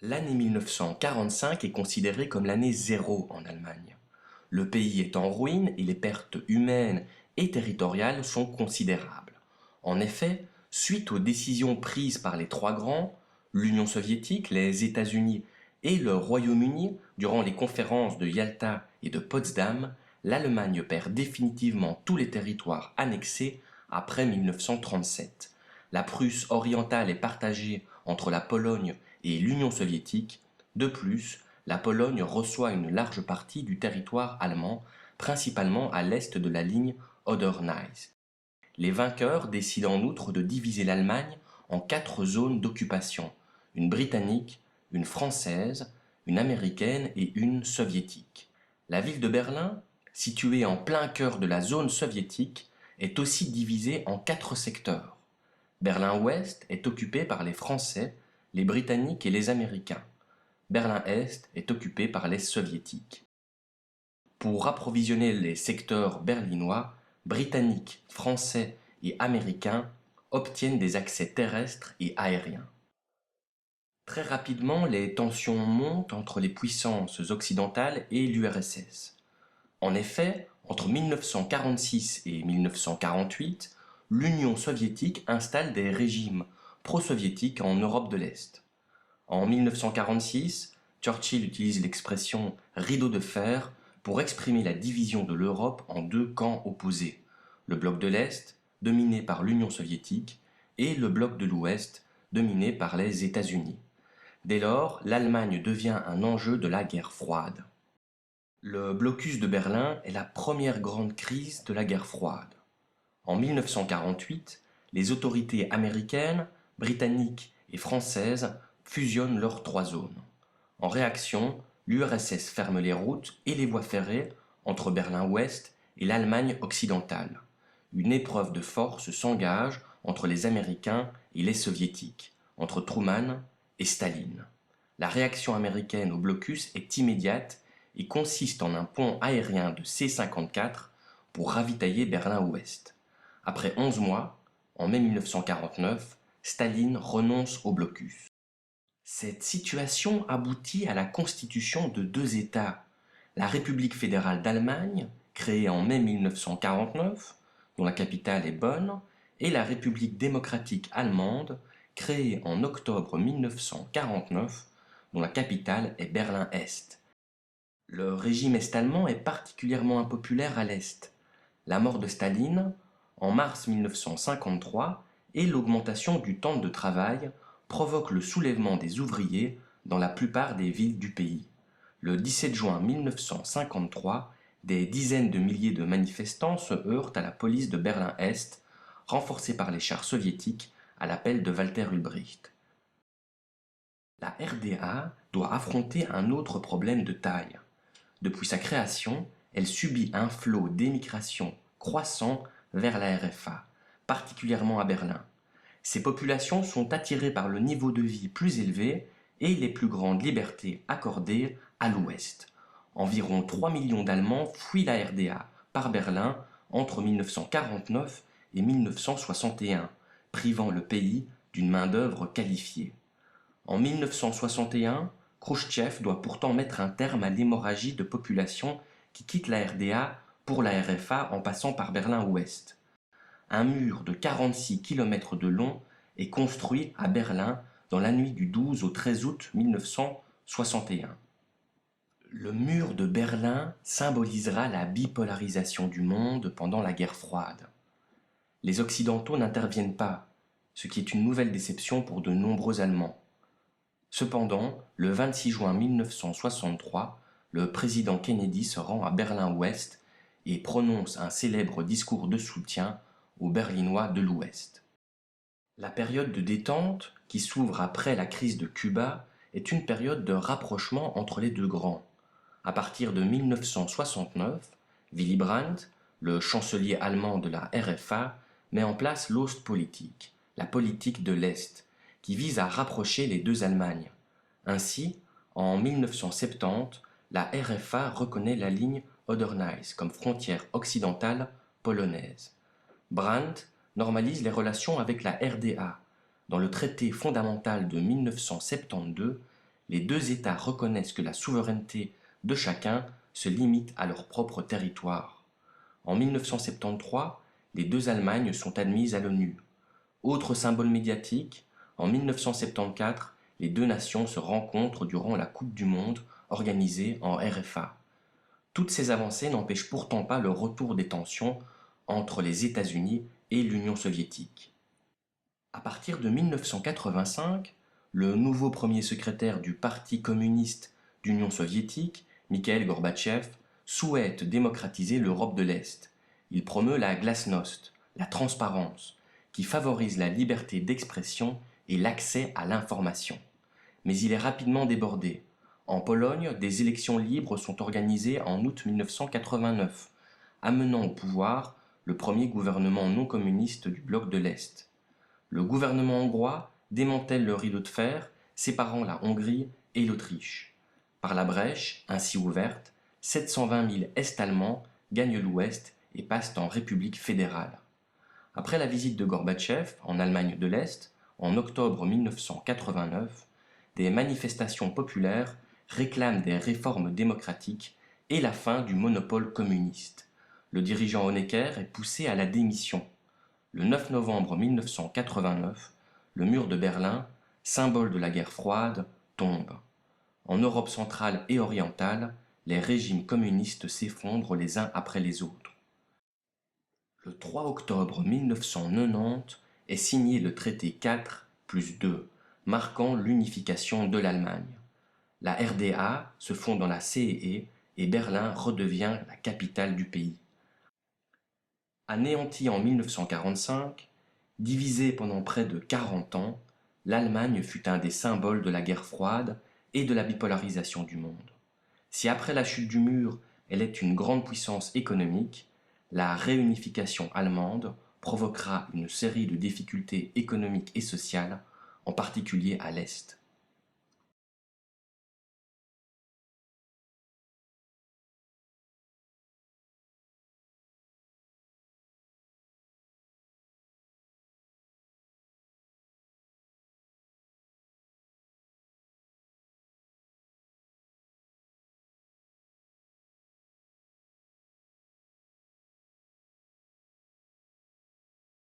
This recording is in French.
L'année 1945 est considérée comme l'année zéro en Allemagne. Le pays est en ruine et les pertes humaines et territoriales sont considérables. En effet, suite aux décisions prises par les trois grands, l'Union soviétique, les États-Unis et le Royaume-Uni, durant les conférences de Yalta et de Potsdam, l'Allemagne perd définitivement tous les territoires annexés après 1937. La Prusse orientale est partagée entre la Pologne et l'Union soviétique. De plus, la Pologne reçoit une large partie du territoire allemand, principalement à l'est de la ligne Oder-Neisse. Les vainqueurs décident en outre de diviser l'Allemagne en quatre zones d'occupation, une britannique, une française, une américaine et une soviétique. La ville de Berlin, située en plein cœur de la zone soviétique, est aussi divisée en quatre secteurs. Berlin-Ouest est occupé par les Français, les Britanniques et les Américains. Berlin-Est est occupé par les Soviétiques. Pour approvisionner les secteurs berlinois, Britanniques, Français et Américains obtiennent des accès terrestres et aériens. Très rapidement, les tensions montent entre les puissances occidentales et l'URSS. En effet, entre 1946 et 1948, l'Union soviétique installe des régimes pro-soviétiques en Europe de l'Est. En 1946, Churchill utilise l'expression rideau de fer pour exprimer la division de l'Europe en deux camps opposés, le bloc de l'Est, dominé par l'Union soviétique, et le bloc de l'Ouest, dominé par les États-Unis. Dès lors, l'Allemagne devient un enjeu de la guerre froide. Le blocus de Berlin est la première grande crise de la guerre froide. En 1948, les autorités américaines, britanniques et françaises fusionnent leurs trois zones. En réaction, l'URSS ferme les routes et les voies ferrées entre Berlin-Ouest et l'Allemagne occidentale. Une épreuve de force s'engage entre les Américains et les Soviétiques, entre Truman et Staline. La réaction américaine au blocus est immédiate et consiste en un pont aérien de C-54 pour ravitailler Berlin-Ouest. Après 11 mois, en mai 1949, Staline renonce au blocus. Cette situation aboutit à la constitution de deux États, la République fédérale d'Allemagne, créée en mai 1949, dont la capitale est Bonn, et la République démocratique allemande, créée en octobre 1949, dont la capitale est Berlin-Est. Le régime est-allemand est particulièrement impopulaire à l'Est. La mort de Staline, en mars 1953, et l'augmentation du temps de travail provoquent le soulèvement des ouvriers dans la plupart des villes du pays. Le 17 juin 1953, des dizaines de milliers de manifestants se heurtent à la police de Berlin-Est, renforcée par les chars soviétiques à l'appel de Walter Ulbricht. La RDA doit affronter un autre problème de taille. Depuis sa création, elle subit un flot d'émigration croissant vers la RFA, particulièrement à Berlin. Ces populations sont attirées par le niveau de vie plus élevé et les plus grandes libertés accordées à l'Ouest. Environ 3 millions d'Allemands fuient la RDA par Berlin entre 1949 et 1961, privant le pays d'une main-d'œuvre qualifiée. En 1961, Khrouchtchev doit pourtant mettre un terme à l'hémorragie de population qui quitte la RDA pour la RFA en passant par Berlin-Ouest. Un mur de 46 km de long est construit à Berlin dans la nuit du 12 au 13 août 1961. Le mur de Berlin symbolisera la bipolarisation du monde pendant la guerre froide. Les Occidentaux n'interviennent pas, ce qui est une nouvelle déception pour de nombreux Allemands. Cependant, le 26 juin 1963, le président Kennedy se rend à Berlin-Ouest et prononce un célèbre discours de soutien aux Berlinois de l'Ouest. La période de détente, qui s'ouvre après la crise de Cuba, est une période de rapprochement entre les deux grands. À partir de 1969, Willy Brandt, le chancelier allemand de la RFA, met en place l'Ostpolitik, la politique de l'Est, qui vise à rapprocher les deux Allemagnes. Ainsi, en 1970, la RFA reconnaît la ligne Oder-Neisse comme frontière occidentale polonaise. Brandt normalise les relations avec la RDA. Dans le traité fondamental de 1972, les deux États reconnaissent que la souveraineté de chacun se limite à leur propre territoire. En 1973, les deux Allemagnes sont admises à l'ONU. Autre symbole médiatique, en 1974, les deux nations se rencontrent durant la Coupe du Monde organisée en RFA. Toutes ces avancées n'empêchent pourtant pas le retour des tensions entre les États-Unis et l'Union soviétique. À partir de 1985, le nouveau premier secrétaire du Parti communiste d'Union soviétique, Mikhail Gorbatchev, souhaite démocratiser l'Europe de l'Est. Il promeut la glasnost, la transparence, qui favorise la liberté d'expression et l'accès à l'information. Mais il est rapidement débordé. En Pologne, des élections libres sont organisées en août 1989, amenant au pouvoir le premier gouvernement non communiste du bloc de l'Est. Le gouvernement hongrois démantèle le rideau de fer séparant la Hongrie et l'Autriche. Par la brèche, ainsi ouverte, 720 000 Est-Allemands gagnent l'Ouest et passent en République fédérale. Après la visite de Gorbatchev en Allemagne de l'Est, en octobre 1989, des manifestations populaires réclament des réformes démocratiques et la fin du monopole communiste. Le dirigeant Honecker est poussé à la démission. Le 9 novembre 1989, le mur de Berlin, symbole de la guerre froide, tombe. En Europe centrale et orientale, les régimes communistes s'effondrent les uns après les autres. Le 3 octobre 1990 est signé le traité 4+2, marquant l'unification de l'Allemagne. La RDA se fond dans la CEE et Berlin redevient la capitale du pays. Anéantie en 1945, divisée pendant près de 40 ans, l'Allemagne fut un des symboles de la guerre froide et de la bipolarisation du monde. Si après la chute du mur, elle est une grande puissance économique, la réunification allemande provoquera une série de difficultés économiques et sociales, en particulier à l'Est.